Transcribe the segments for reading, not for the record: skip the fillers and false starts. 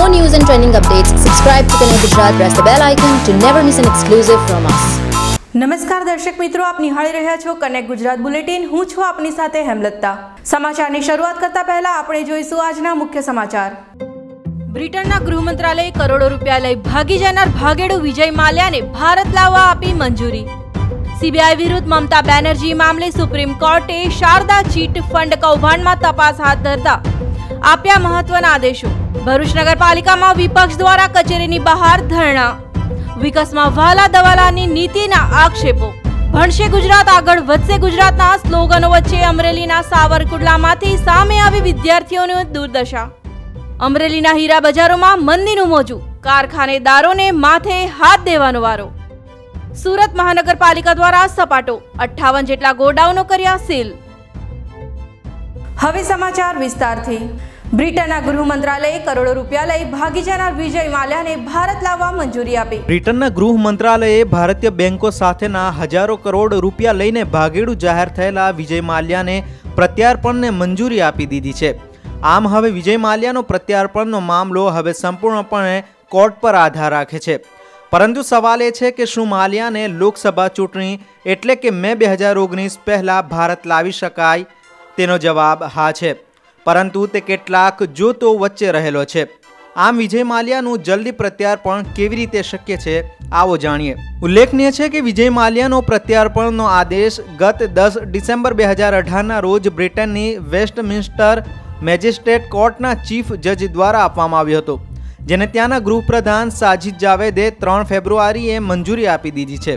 more news and trending updates, subscribe to Connect Gujarat, press the bell icon to never miss an exclusive from us. નમસ્કાર દર્શક મિત્રો, આપ નિહાળી રહ્યા છો કનેક્ટ ગુજરાત બુલેટિન. હું છું આપની સાથે હેમલતા. સમાચારની શરૂઆત કરતા પહેલા આપણે જોઈશું આજના મુખ્ય સમાચાર. બ્રિટનના ગૃહ મંત્રાલયે કરોડો રૂપિયા લઈ ભાગી જનાર ભાગેડુ વિજય માલ્યાને ભારત લાવવા આપી મંજૂરી. સીબીઆઈ વિરુદ્ધ મમતા બેનર્જી મામલે સુપ્રીમ કોર્ટે શારદા ચીટ ફંડ કૌભાંડમાં તપાસ હાથ ધરતા આપ્યા મહત્વના આદેશો. ભરૂચ નગરપાલિકામાં વિપક્ષ દ્વારા કચેરીની બહાર ધરણા. વિકાસમાં વાલા દવાલાની નીતિના આક્ષેપો. ભણશે ગુજરાત આગળ વધશે ગુજરાતના સ્લોગનો વચ્ચે અમરેલીના સાવરકુંડલામાંથી સામે આવી વિદ્યાર્થીઓની દુર્દશા. અમરેલીના હીરા બજારોમાં મંદીનું મોજું, કારખાનેદારોને માથે હાથ દેવાનો વારો. સુરત મહાનગરપાલિકા દ્વારા સપાટો 58 જેટલા ગોડાઉનો કર્યા સીલ. હવે સમાચાર વિસ્તારથી. બ્રિટનના ગૃહ મંત્રાલયે કરોડો રૂપિયા લઈ ભાગી જનાર વિજય માલ્યાને ભારત લાવવા મંજૂરી આપી. બ્રિટનના ગૃહ મંત્રાલયે ભારતીય બેંકો સાથેના હજારો કરોડ રૂપિયા લઈને ભાગેડુ જાહેર થયેલા વિજય માલ્યાને પ્રત્યાર્પણને મંજૂરી આપી દીધી છે. આમ હવે વિજય માલ્યાનો પ્રત્યાર્પણનો મામલો હવે સંપૂર્ણપણે કોર્ટ પર આધાર રાખે છે. પરંતુ સવાલ એ છે કે શું માલ્યાને લોકસભા ચૂંટણી એટલે કે મે 2019 પહેલા ભારત લાવી શકાય? તેનો જવાબ હા છે, પરંતુ તે કેટલાક જોતો વચ્ચે રહેલો છે. આમ વિજય માલ્યાનું જલ્દી પ્રત્યાર્પણ કેવી રીતે શક્ય છે, આવો જાણીએ. ઉલ્લેખનીય છે કે વિજય માલ્યાનો પ્રત્યાર્પણનો આદેશ ગત 10 ડિસેમ્બર 2018ના રોજ બ્રિટનની વેસ્ટમિન્સ્ટર મેજિસ્ટ્રેટ કોર્ટના ચીફ જજ દ્વારા આપવામાં આવ્યો હતો, જેને ત્યાંના ગૃહપ્રધાન સાજિદ જાવેદે 3 ફેબ્રુઆરીએ મંજૂરી આપી દીધી છે.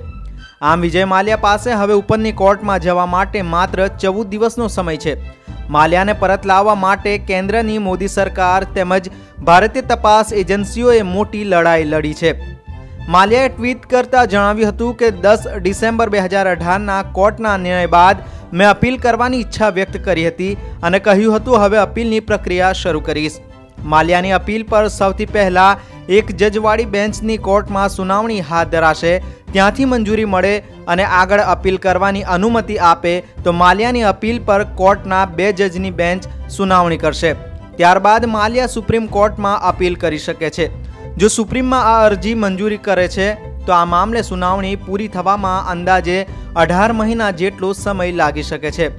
આમ વિજય માલ્યા પાસે હવે ઉપરની કોર્ટમાં જવા માટે માત્ર 14 દિવસનો સમય છે. માલ્યાને પરત લાવવા માટે કેન્દ્રની મોદી સરકાર તેમજ ભારતીય તપાસ એજન્સીઓએ મોટી લડાઈ લડી છે. માલ્યાએ ટ્વીટ કરતા જણાવ્યું હતું કે 10 ડિસેમ્બર 2018ના કોર્ટના નિર્ણય બાદ મેં અપીલ કરવાની ઈચ્છા વ્યક્ત કરી હતી અને કહ્યું હતું હવે અપીલની પ્રક્રિયા શરૂ કરીશ. માલ્યાની અપીલ પર સૌથી પહેલા એક જજવાળી બેન્ચની કોર્ટમાં સુનાવણી હાથ ધરાશે. ત્યાંથી મંજૂરી મળે અને આગળ અપીલ કરવાની અનુમતિ આપે તો માલ્યાની અપીલ પર કોર્ટના 2 જજની બેન્ચ સુનાવણી કરશે. ત્યારબાદ માલ્યા સુપ્રીમ કોર્ટમાં અપીલ કરી શકે છે. જો સુપ્રીમમાં આ અરજી મંજૂરી કરે છે તો આ મામલે સુનાવણી પૂરી થવામાં અંદાજે 18 મહિના જેટલો સમય લાગી શકે છે.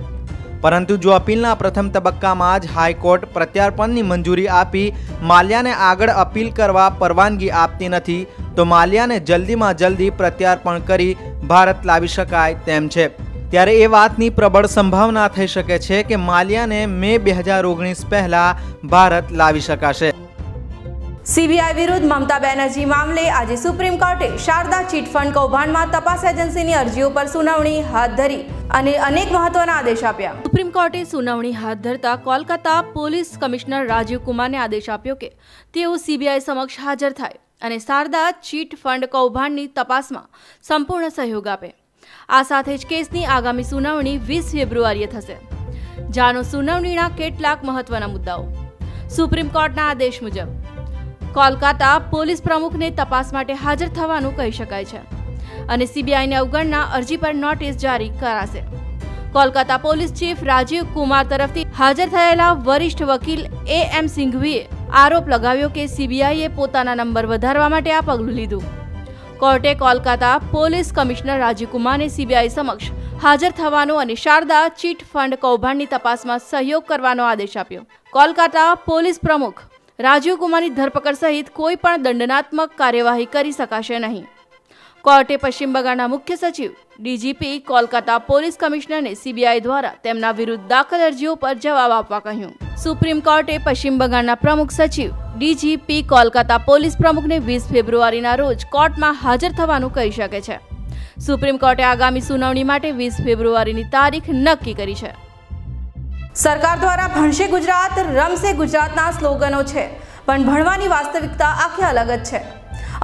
પરંતુ જો અપીલના પ્રથમ તબક્કામાં જ હાઈકોર્ટ પ્રત્યાર્પણની મંજૂરી આપી માલ્યાને આગળ અપીલ કરવા પરવાનગી આપતી નથી તો માલ્યાને જલ્દીમાં જલ્દી પ્રત્યાર્પણ કરી ભારત લાવી શકાય તેમ છે. ત્યારે એ વાતની પ્રબળ સંભાવના થઈ શકે છે કે માલ્યાને મે 2019 પહેલા ભારત લાવી શકાશે. સીબીઆઈ વિરુદ્ધ મમતા બેનર્જી મામલે આજે સુપ્રીમ કોર્ટે શારદા ચીટ ફંડ કૌભાંડમાં તપાસ એજન્સીની અરજીઓ પર સુનાવણી હાથ ધરી અને અનેક મહત્વના આદેશ આપ્યા. સુપ્રીમ કોર્ટે સુનાવણી હાથ ધરતા કોલકાતા પોલીસ કમિશનર રાજીવ કુમારને આદેશ આપ્યો કે તેઓ સીબીઆઈ સમક્ષ હાજર થાય અને શારદા ચીટ ફંડ કૌભાંડની તપાસમાં સંપૂર્ણ સહયોગ આપે. આ સાથે જ કેસની આગામી સુનાવણી 20 ફેબ્રુઆરીએ થશે. જાણો સુનાવણીના કેટલાક મહત્વના મુદ્દાઓ. સુપ્રીમ કોર્ટના આદેશ મુજબ કોલકાતા પોલીસ પ્રમુખને તપાસ માટે હાજર થવાનું કહી શકાય છે અને સીબીઆઈને અવગણના અરજી પર નોટિસ જારી કરાશે. કોલકાતા પોલીસ ચીફ રાજીવ કુમાર તરફથી હાજર થયેલા વરિષ્ઠ વકીલ AM સિંઘવીએ આરોપ લગાવ્યો કે સીબીઆઈએ પોતાના નંબર વધારવા માટે આ પગલું લીધું. કોર્ટે કોલકાતા પોલીસ કમિશનર રાજીવ કુમારને સીબીઆઈ સમક્ષ હાજર થવાનો અને શારદા ચીટ ફંડ કૌભાંડની તપાસમાં સહયોગ કરવાનો આદેશ આપ્યો. કોલકાતા પોલીસ પ્રમુખ રાજીવ કુમારની ધરપકડ સહિત કોઈ પણ દંડનાત્મક કાર્યવાહી કરી શકાશે નહીં. કોર્ટે પશ્ચિમ બંગાળના મુખ્ય સચિવ DGP કોલકાતા પોલીસ કમિશનરને સીબીઆઈ દ્વારા તેમના વિરુદ્ધ દાખલ અરજીઓ પર જવાબ આપવા કહ્યું. સુપ્રીમ કોર્ટે પશ્ચિમ બંગાળના પ્રમુખ સચિવ DGP કોલકાતા પોલીસ પ્રમુખને 20 ફેબ્રુઆરીના રોજ કોર્ટમાં હાજર થવાનું કહી શકે છે. સુપ્રીમ કોર્ટે આગામી સુનાવણી માટે 20 ફેબ્રુઆરીની તારીખ નક્કી કરી છે. સરકાર દ્વારા ભણશે ગુજરાત રમશે ગુજરાતના સ્લોગનો છે, પણ ભણવાની વાસ્તવિકતા આખી અલગ જ છે.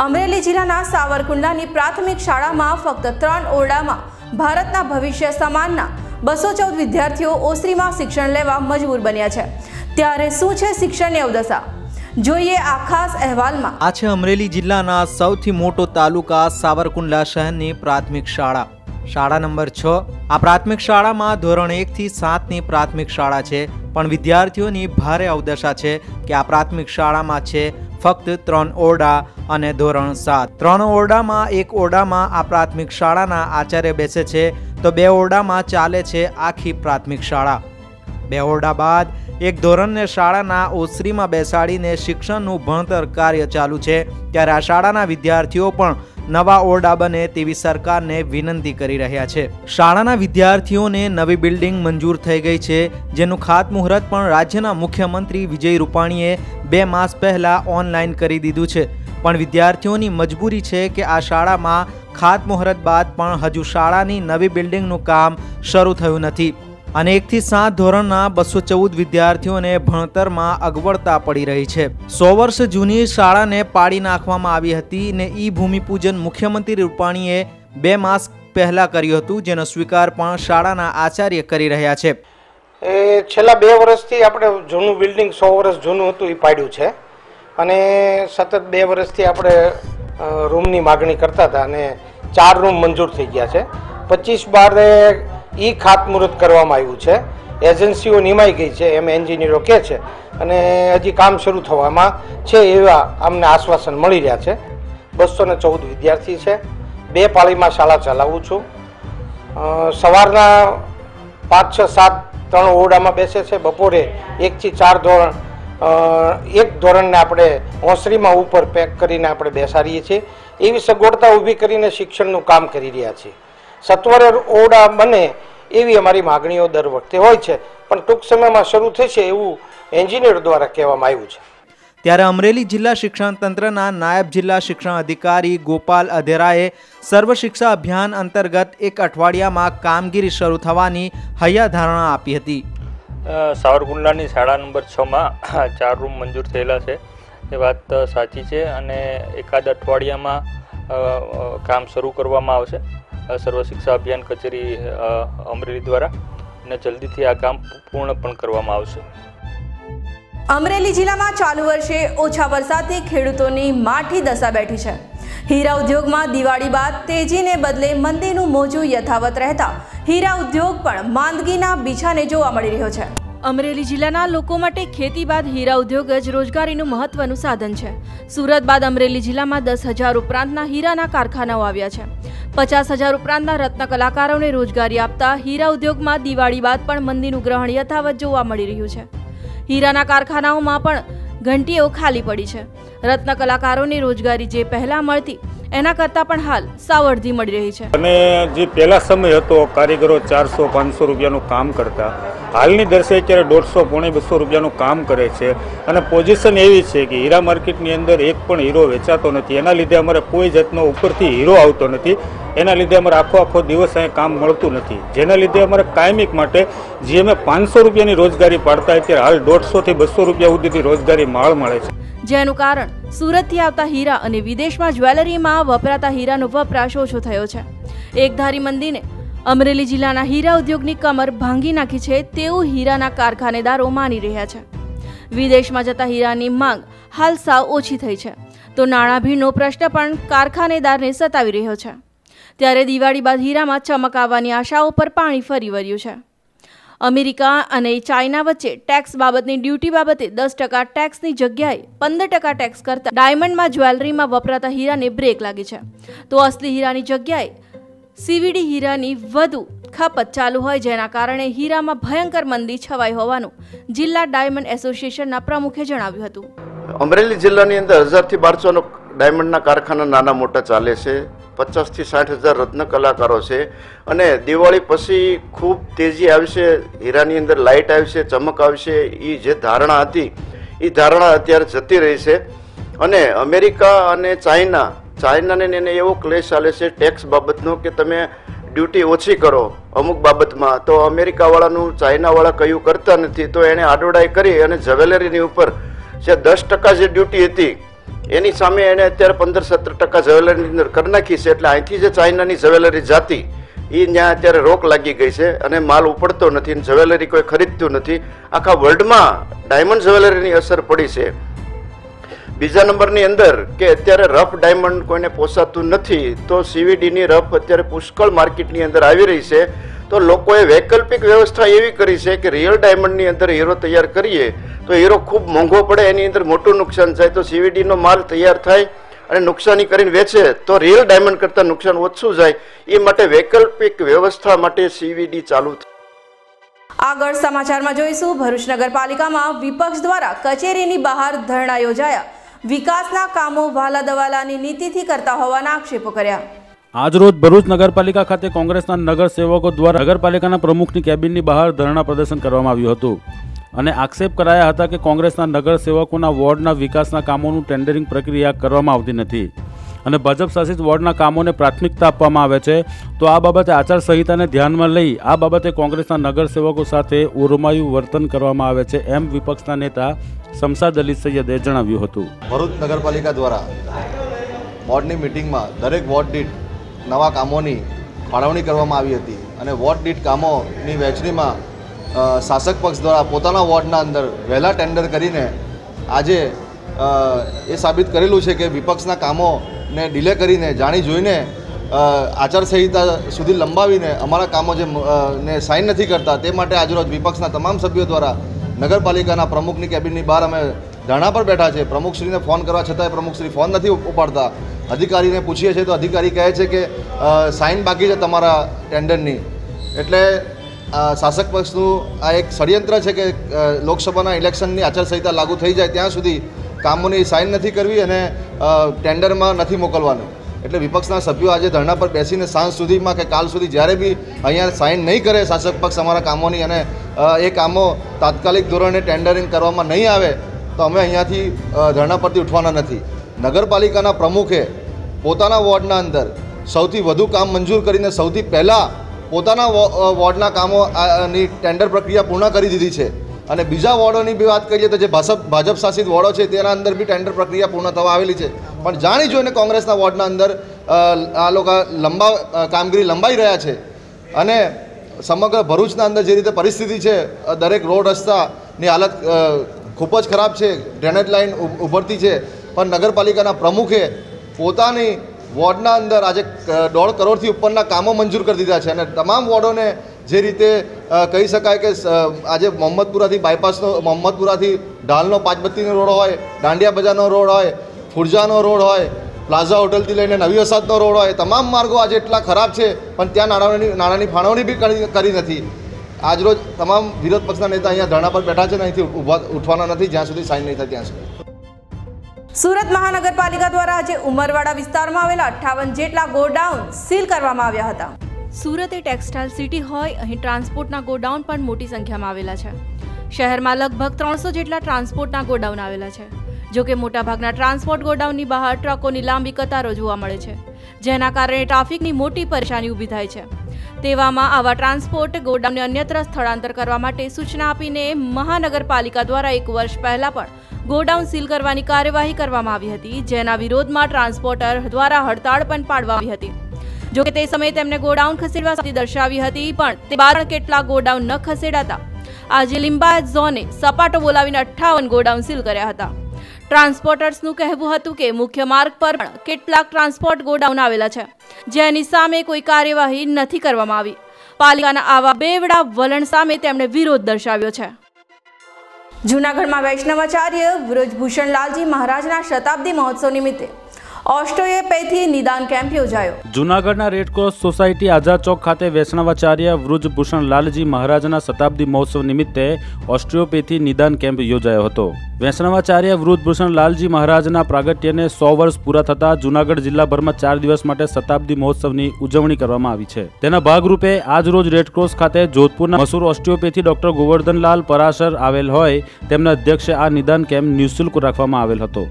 અમરેલી જિલ્લાના સાવરકુંડલાની પ્રાથમિક શાળામાં ફક્ત 3 ઓરડામાં ભારતના ભવિષ્ય સમાનના 214 વિદ્યાર્થીઓ ઓસરીમાં શિક્ષણ લેવા મજબૂર બન્યા છે. ત્યારે શું છે શિક્ષણની અવદશા? જોઈએ આ ખાસ અહેવાલમાં. આ છે અમરેલી જિલ્લાના સૌથી મોટો તાલુકા સાવરકુંડલા શહેરની પ્રાથમિક શાળા. શાળા નંબર 6. આ પ્રાથમિક શાળામાં ધોરણ 1 થી 7ની પ્રાથમિક શાળા છે, પણ વિદ્યાર્થીઓની ભારે અવદશા છે કે આ પ્રાથમિક શાળામાં છે ફક્ત 3 ઓરડા અને ધોરણ 7. 3 ઓરડામાં એક ઓરડામાં આ પ્રાથમિક શાળાના આચાર્ય બેસે છે તો 2 ઓરડામાં ચાલે છે આખી પ્રાથમિક શાળા. 2 ઓરડા બાદ એક ધોરણને શાળાના ઓસરીમાં બેસાડીને શિક્ષણનું ભણતર કાર્ય ચાલુ છે. ત્યારે આ શાળાના વિદ્યાર્થીઓ પણ નવા ઓરડા બને તેવી સરકારને વિનંતી કરી રહ્યા છે. શાળાના વિદ્યાર્થીઓને નવી બિલ્ડિંગ મંજૂર થઈ ગઈ છે, જેનું ખાતમુહૂર્ત પણ રાજ્યના મુખ્યમંત્રી વિજય રૂપાણીએ 2 માસ પહેલા ઓનલાઈન કરી દીધું છે. પણ વિદ્યાર્થીઓની મજબૂરી છે કે આ શાળામાં ખાતમુહૂર્ત બાદ પણ હજુ શાળાની નવી બિલ્ડિંગનું કામ શરૂ થયું નથી અને 1 થી 7 ધોરણના 214 વિદ્યાર્થીઓને ભણતરમાં અગવડતા પડી રહી છે. 100 વર્ષ જૂની શાળાને પાડી નાખવામાં આવી હતી ને ઈ ભૂમિપૂજન મુખ્યમંત્રી રૂપાણીએ 2 માસ પહેલા કર્યું હતું, જેનો સ્વીકાર પણ શાળાના આચાર્ય કરી રહ્યા છે. એ છેલ્લા 2 વર્ષથી આપણે જૂનું બિલ્ડિંગ 100 વર્ષ જૂનું હતું એ પાડ્યું છે અને સતત 2 વર્ષથી આપણે રૂમની માગણી કરતા હતા અને 4 રૂમ મંજૂર થઈ ગયા છે. 25/12 ઈ ખાતમુહૂર્ત કરવામાં આવ્યું છે. એજન્સીઓ નિમાઈ ગઈ છે એમ એન્જિનિયરો કહે છે અને હજી કામ શરૂ થવામાં છે એવા અમને આશ્વાસન મળી રહ્યા છે. 214 વિદ્યાર્થી છે. 2 પાળીમાં શાળા ચલાવું છું. સવારના 5, 6, 7 3 ઓરડામાં બેસે છે. બપોરે 1 થી 4 ધોરણ એક ધોરણને આપણે ઓસરીમાં ઉપર પેક કરીને આપણે બેસાડીએ છીએ. એવી સગવડતા ઊભી કરીને શિક્ષણનું કામ કરી રહ્યા છીએ. સત્વરે ઓરડા બને એવી અમારી માગણીઓ દર વખતે હોય છે, પણ ટૂંક સમયમાં શરૂ થશે એવું એન્જિનિયર દ્વારા કહેવામાં આવ્યું છે. ત્યારે અમરેલી જિલ્લા શિક્ષણ તંત્રના નાયબ જિલ્લા શિક્ષણ અધિકારી ગોપાલ અધેરાએ સર્વ શિક્ષા અભિયાન અંતર્ગત 1 અઠવાડિયામાં કામગીરી શરૂ થવાની હૈયાધારણા આપી હતી. સાવરકુંડલાની શાળા નંબર 6માં 4 રૂમ મંજૂર થયેલા છે એ વાત સાચી છે અને એકાદ અઠવાડિયામાં કામ શરૂ કરવામાં આવશે સર્વ શિક્ષા અભિયાન કચેરી અમરેલી દ્વારા અને જલ્દીથી આ કામ પૂર્ણ પણ કરવામાં આવશે. અમરેલી જિલ્લામાં ચાલુ વર્ષે ઓછા વરસાદથી ખેડૂતોની માઠી દશા બેઠી છે. હીરા ઉદ્યોગમાં દિવાળી બાદ તેજીને બદલે મંદીનું મોજું યથાવત રહેતા હીરા ઉદ્યોગ પણ માંદગીના બીછાને જોવા મળી રહ્યો છે. અમરેલી જિલ્લાના લોકો માટે ખેતી બાદ હીરા ઉદ્યોગ જ રોજગારીનું મહત્વનું સાધન છે. સુરત બાદ અમરેલી જિલ્લામાં 10,000 ઉપરાંતના હીરાના કારખાનાઓ આવ્યા છે. 50,000 ઉપરાંતના રત્ન કલાકારોને રોજગારી આપતા હીરા ઉદ્યોગમાં દિવાળી બાદ પણ મંદીનું ગ્રહણ યથાવત જોવા મળી રહ્યું છે. હીરાના કારખાનાઓમાં પણ ઘંટીઓ ખાલી પડી છે. રત્ન કલાકારોની રોજગારી જે પહેલા મળતી એના કરતાં પણ હાલ સાવ અડધી મળી રહી છે. અને જે પહેલા સમય હતો કારીગરો 400-500 રૂપિયાનું કામ કરતા, હાલની દર્શે અત્યારે 150-200 રૂપિયાનું કામ કરે છે અને પોઝિશન એવી છે કે હીરા માર્કેટની અંદર એક પણ હીરો વેચાતો નથી. એના લીધે અમારે કોઈ જાતનો ઉપરથી હીરો આવતો નથી. એના લીધે અમારે આખો દિવસ અહીંયા કામ મળતું નથી, જેના લીધે અમારે કાયમિક માટે જે અમે 500 રૂપિયાની રોજગારી પાડતા અત્યારે હાલ 150 થી 200 રૂપિયા સુધીની રોજગારી માળ મળે છે. જેનું કારણ સુરતથી આવતા હીરા અને વિદેશમાં જ્વેલરીમાં વપરાતા હીરાનો વપરાશ ઓછો થયો છે. એકધારી મંદીને અમરેલી જિલ્લાના હીરા ઉદ્યોગની કમર ભાંગી નાખી છે તેવું હીરાના કારખાનેદારો માની રહ્યા છે. વિદેશમાં જતા હીરાની માંગ હાલ સાવ ઓછી થઈ છે તો નાણાભીડનો પ્રશ્ન પણ કારખાનેદારને સતાવી રહ્યો છે. ત્યારે દિવાળી બાદ હીરામાં ચમક આવવાની આશાઓ પર પાણી ફરી વળ્યું છે. અમેરિકા અને ચાઇના વચ્ચે ટેક્સ બાબતની ડ્યુટી બાબતે 10% ટેક્સની જગ્યાએ 15% ટેક્સ કરતા ડાયમંડમાં જ્વેલરીમાં વપરાતા હીરાને બ્રેક લાગી છે. તો અસલી હીરાની જગ્યાએ CVD હીરાની વધુ ખપત ચાલુ હોય, જેના કારણે હીરામાં ભયંકર મંદી છવાઈ હોવાનું જિલ્લા ડાયમંડ એસોસિએશનના પ્રમુખે જણાવ્યું હતું. અમરેલી જિલ્લાની અંદર 1000 થી 1200 ડાયમંડના કારખાના નાના મોટા ચાલે છે. 50 થી 60,000 રત્ન કલાકારો છે અને દિવાળી પછી ખૂબ તેજી આવશે, હીરાની અંદર લાઇટ આવશે, ચમક આવશે. એ જે ધારણા હતી એ ધારણા અત્યારે જતી રહી છે. અને અમેરિકા અને ચાઇનાને એને એવો ક્લેશ ચાલે છે ટેક્સ બાબતનો કે તમે ડ્યુટી ઓછી કરો અમુક બાબતમાં, તો અમેરિકાવાળાનું ચાઇનાવાળા કયું કરતા નથી, તો એણે આડોડાઈ કરી અને જ્વેલરીની ઉપર જે 10% જે ડ્યુટી હતી એની સામે એને અત્યારે 15-17% જ્વેલરીની અંદર કરી નાખી છે. એટલે અહીંથી જે ચાઇનાની જ્વેલરી જાતી એ ત્યાં અત્યારે રોક લાગી ગઈ છે અને માલ ઉપડતો નથી, જ્વેલરી કોઈ ખરીદતું નથી. આખા વર્લ્ડમાં ડાયમંડ જ્વેલરીની અસર પડી છે. બીજા નંબરની અંદર કે અત્યારે રફ ડાયમંડ કોઈને પોસાતું નથી, તો CVDની રફ અત્યારે પુષ્કળ માર્કેટની અંદર આવી રહી છે. તો લોકોએ વૈકલ્પિક વ્યવસ્થા એવી કરી છે કે રિયલ ડાયમંડની અંદર હીરો તૈયાર કરીએ તો હીરો ખૂબ મોંઘો પડે, એની અંદર મોટું નુકસાન થાય. તો સીવીડીનો માલ તૈયાર થાય અને નુકસાની કરીને વેચે તો રિયલ ડાયમંડ કરતાં નુકસાન ઓછું જાય. એ માટે વૈકલ્પિક વ્યવસ્થા માટે સીવીડી ચાલુ થાય. આગળ સમાચારમાં જોઈશું, ભરૂચ નગરપાલિકામાં વિપક્ષ દ્વારા કચેરીની બહાર ધરણા યોજાયા. વિકાસના કામો વાલા દવાલાની નીતિથી કરતા હોવાના આક્ષેપો કર્યા. આજરોજ ભરૂચ નગરપાલિકા ખાતે કોંગ્રેસના નગરસેવકો દ્વારા નગરપાલિકાના પ્રમુખની કેબિનની બહાર ધરણા પ્રદર્શન કરવામાં આવ્યું હતું અને આક્ષેપ કરાયા હતા કે કોંગ્રેસના નગરસેવકોના વોર્ડના વિકાસના કામોનું ટેન્ડરિંગ પ્રક્રિયા કરવામાં આવતી નથી અને ભાજપ શાસિત વોર્ડના કામોને પ્રાથમિકતા આપવામાં આવે છે. તો આ બાબતે આચારસંહિતાને ધ્યાનમાં લઈ આ બાબતે કોંગ્રેસના નગરસેવકો સાથે ઓરમાયું વર્તન કરવામાં આવે છે, એમ વિપક્ષના નેતા શમશાદ અલી સૈયદે જણાવ્યું હતું. ભરૂચ નગરપાલિકા દ્વારા વોર્ડની મિટિંગમાં દરેક વોર્ડ દીઠ નવા કામોની ફાળવણી કરવામાં આવી હતી અને વોર્ડ દીઠ કામોની વહેંચણીમાં શાસક પક્ષ દ્વારા પોતાના વોર્ડના અંદર વહેલા ટેન્ડર કરીને આજે એ સાબિત કરેલું છે કે વિપક્ષના કામોને ડિલે કરીને જાણી જોઈને આચારસંહિતા સુધી લંબાવીને અમારા કામો જે ને સાઇન નથી કરતા, તે માટે આજરોજ વિપક્ષના તમામ સભ્યો દ્વારા નગરપાલિકાના પ્રમુખની કેબિનની બહાર અમે ધરણા પર બેઠા છે. પ્રમુખશ્રીને ફોન કરવા છતાંય પ્રમુખશ્રી ફોન નથી ઉપાડતા. અધિકારીને પૂછીએ છીએ તો અધિકારી કહે છે કે સાઇન બાકી છે તમારા ટેન્ડરની. એટલે શાસક પક્ષનું આ એક ષડયંત્ર છે કે લોકસભાના ઇલેક્શનની આચારસંહિતા લાગુ થઈ જાય ત્યાં સુધી કામોની સાઇન નથી કરવી અને ટેન્ડરમાં નથી મોકલવાનું. એટલે વિપક્ષના સભ્યો આજે ધરણા પર બેસીને સાંજ સુધીમાં કે કાલ સુધી જ્યારે બી અહીંયા સાઇન નહીં કરે શાસક પક્ષ અમારા કામોની અને એ કામો તાત્કાલિક ધોરણે ટેન્ડરિંગ કરવામાં નહીં આવે તો અમે અહીંયાથી ધરણા પરથી ઉઠવાના નથી. નગરપાલિકાના પ્રમુખે પોતાના વોર્ડના અંદર સૌથી વધુ કામ મંજૂર કરીને સૌથી પહેલાં પોતાના વોર્ડના કામોની ટેન્ડર પ્રક્રિયા પૂર્ણ કરી દીધી છે અને બીજા વોર્ડોની બી વાત કરીએ તો જે ભાજપ શાસિત વોર્ડો છે તેના અંદર બી ટેન્ડર પ્રક્રિયા પૂર્ણ થવા આવેલી છે. પણ જાણી જોઈને કોંગ્રેસના વોર્ડના અંદર આ લોકો કામગીરી લંબાઈ રહ્યા છે અને સમગ્ર ભરૂચના અંદર જે રીતે પરિસ્થિતિ છે, દરેક રોડ રસ્તાની હાલત ખૂબ જ ખરાબ છે, ડ્રેનેજ લાઇન ઉભરતી છે, પણ નગરપાલિકાના પ્રમુખે પોતાની વોર્ડના અંદર આજે 1.5 કરોડથી ઉપરના કામો મંજૂર કરી દીધા છે અને તમામ વોર્ડોને જે રીતે કહી શકાય કે આજે મોહમ્મદપુરાથી બાયપાસનો, મોહમ્મદપુરાથી ઢાલનો 5 બત્તીનો રોડ હોય, દાંડિયા બજારનો રોડ હોય, ફુરજાનો રોડ હોય, પ્લાઝા હોટલથી લઈને નવી વસાહતનો રોડ હોય, તમામ માર્ગો આજે એટલા ખરાબ છે પણ ત્યાં નાણાંની ફાળવણી બી કરી નથી. આજરોજ તમામ વિરોધ પક્ષના નેતા અહીંયા ધરણા પર બેઠા છે અને અહીંથી ઉઠવાના નથી જ્યાં સુધી સાઇન નહીં થાય ત્યાં સુધી. સુરત મહાનગરપાલિકા દ્વારા આજે ઉમરવાડા વિસ્તારમાં આવેલા 58 જેટલા ગોડાઉન સીલ કરવામાં આવ્યા હતા. સુરત એ ટેક્સટાઇલ સિટી હોય, અહીં ટ્રાન્સપોર્ટના ગોડાઉન પણ મોટી સંખ્યામાં આવેલા છે. શહેરમાં લગભગ 300 જેટલા ટ્રાન્સપોર્ટના ગોડાઉન આવેલા છે. જોકે મોટાભાગના ટ્રાન્સપોર્ટ ગોડાઉનની બહાર ટ્રકોની લાંબી કતારો જોવા મળે છે, જેના કારણે ટ્રાફિકની મોટી પરેશાની ઊભી થાય છે. તેવામાં આવા ટ્રાન્સપોર્ટ ગોડાઉનને અન્યત્ર સ્થળાંતર કરવા માટે સૂચના આપીને મહાનગરપાલિકા દ્વારા 1 વર્ષ પહેલા પણ ગોડાઉન સીલ કરવાની કાર્યવાહી કરવામાં આવી હતી, જેના વિરોધમાં ટ્રાન્સપોર્ટર દ્વારા હડતાળ પણ પાડવામાં આવી હતી. જોકે તે સમયે તેમને ગોડાઉન ખસેડવા સાથે દર્શાવી હતી, પણ તે બાદ કેટલાક ગોડાઉન ન ખસેડાતા આજે લિંબાયત ઝોને સપાટો બોલાવીને 58 ગોડાઉન સીલ કર્યા હતા. ટ્રાન્સપોર્ટર્સનું કહેવું હતું કે મુખ્ય માર્ગ પર પણ કેટલાક ટ્રાન્સપોર્ટ ગોડાઉન આવેલા છે, જેની સામે કોઈ કાર્યવાહી નથી કરવામાં આવી. પાલિકાના આવા બેવડા વલણ સામે તેમણે વિરોધ દર્શાવ્યો છે. જૂનાગઢમાં વૈષ્ણવાચાર્ય વ્રજભૂષણ લાલજી મહારાજના શતાબ્દી મહોત્સવ નિમિત્તે ઓસ્ટિયોપેથી નિદાન કેમ્પ યોજાયો. જૂનાગઢના રેડક્રોસ સોસાયટી આઝાદ ચોક ખાતે વૈષ્ણવાચાર્ય વ્રજભૂષણ લાલજી મહારાજના શતાબ્દી મહોત્સવ નિમિત્તે ઓસ્ટિયોપેથી નિદાન કેમ્પ યોજાયો હતો. વૈષ્ણવાચાર્ય વ્રજભૂષણ લાલજી મહારાજના પ્રાગટ્યને 100 વર્ષ પૂરા થતા જૂનાગઢ જિલ્લાભરમાં 4 દિવસ માટે શતાબ્દી મહોત્સવની ઉજવણી કરવામાં આવી છે. તેના ભાગરૂપે આજ રોજ રેડક્રોસ ખાતે જોધપુરના મશહૂર ઓસ્ટિયોપેથી ડોક્ટર ગોવર્ધનલાલ પરાશર આવેલ હોય તેમના અધ્યક્ષે આ નિદાન કેમ્પ નિઃશુલ્ક રાખવામાં આવેલ હતો.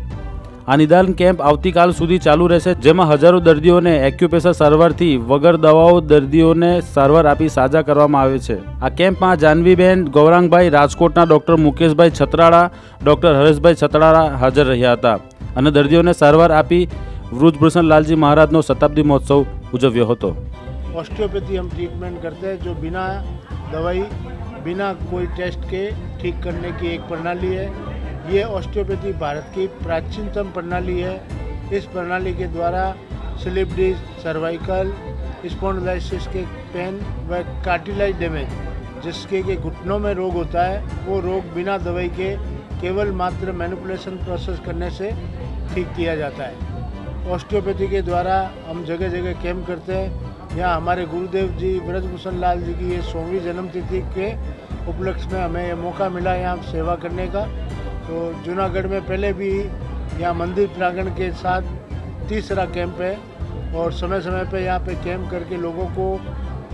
આ નિદાન કેમ્પ આવતીકાલ સુધી ચાલુ રહેશે, જેમાં હજારો દર્દીઓને એક્યુપ્રેશર સારવારથી વગર દવાઓ દર્દીઓને સારવાર આપી સાજા કરવામાં આવે છે. આ કેમ્પમાં જાનવીબેન ગૌરાંગભાઈ, રાજકોટના ડોક્ટર મુકેશભાઈ છત્રાળા, ડોક્ટર હરેશભાઈ છત્રાળા હાજર રહ્યા હતા અને દર્દીઓને સારવાર આપી વ્રજભૂષણ લાલજી महाराज शताब्दी महोत्सव उजव्यो હતો. ऑस्टियोपैथी हम ट्रीटमेंट करते हैं जो बिना दवाई बिना कोई टेस्ट के ठीक करने की एक प्रणाली है. ये ऑस्टियोपैथी भारत की प्राचीनतम प्रणाली है. इस प्रणाली के द्वारा स्लिप डिस्क, सर्वाइकल, स्पॉन्डिलोसिस के पेन व कार्टिलाइज डैमेज, जिसके कि घुटनों में रोग होता है, वो रोग बिना दवाई के केवल मात्र मैनिपुलेशन प्रोसेस करने से ठीक किया जाता है। ऑस्टियोपैथी के द्वारा हम जगह जगह कैंप करते हैं। यहाँ हमारे गुरुदेव जी ब्रजभूषण लाल जी की ये 100वीं जन्मतिथि के उपलक्ष्य में हमें ये मौका मिला यहाँ सेवा करने का। तो जूनागढ़ में पहले भी यहाँ मंदिर प्रांगण के साथ तीसरा कैंप है और समय समय पे यहाँ पे कैंप करके लोगों को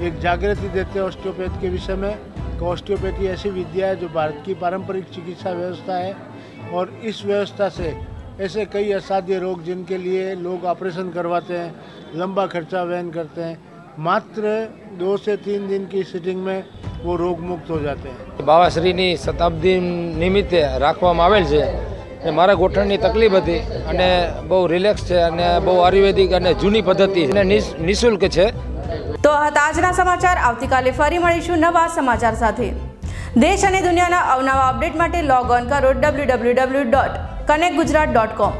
एक जागृति देते हैं ऑस्टियोपैथ के विषय में। तो ऑस्टियोपैथी ऐसी विद्या है जो भारत की पारंपरिक चिकित्सा व्यवस्था है और इस व्यवस्था से ऐसे कई असाध्य रोग जिनके लिए लोग ऑपरेशन करवाते हैं, लंबा खर्चा वहन करते हैं, मात्र 2 से 3 दिन की सिटिंग में वो रोग मुक्त हो जाते हैं। બાવાશ્રીની શતાબ્દી નિમિત્તે રાખવામાં આવેલ છે એ મારા ગોઠણની તકલીફ હતી અને બહુ રિલેક્સ છે અને બહુ આયુર્વેદિક અને જૂની પદ્ધતિ અને નિઃશુલ્ક છે। તો હતા આજના સમાચાર। આવતીકાલે ફરી મળીશું નવા સમાચાર સાથે। દેશ અને દુનિયાના અવનવા અપડેટ માટે લોગ ઓન કરો www.connectgujarat.com।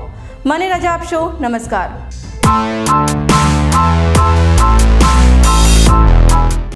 મને રજા આપશો। નમસ્કાર।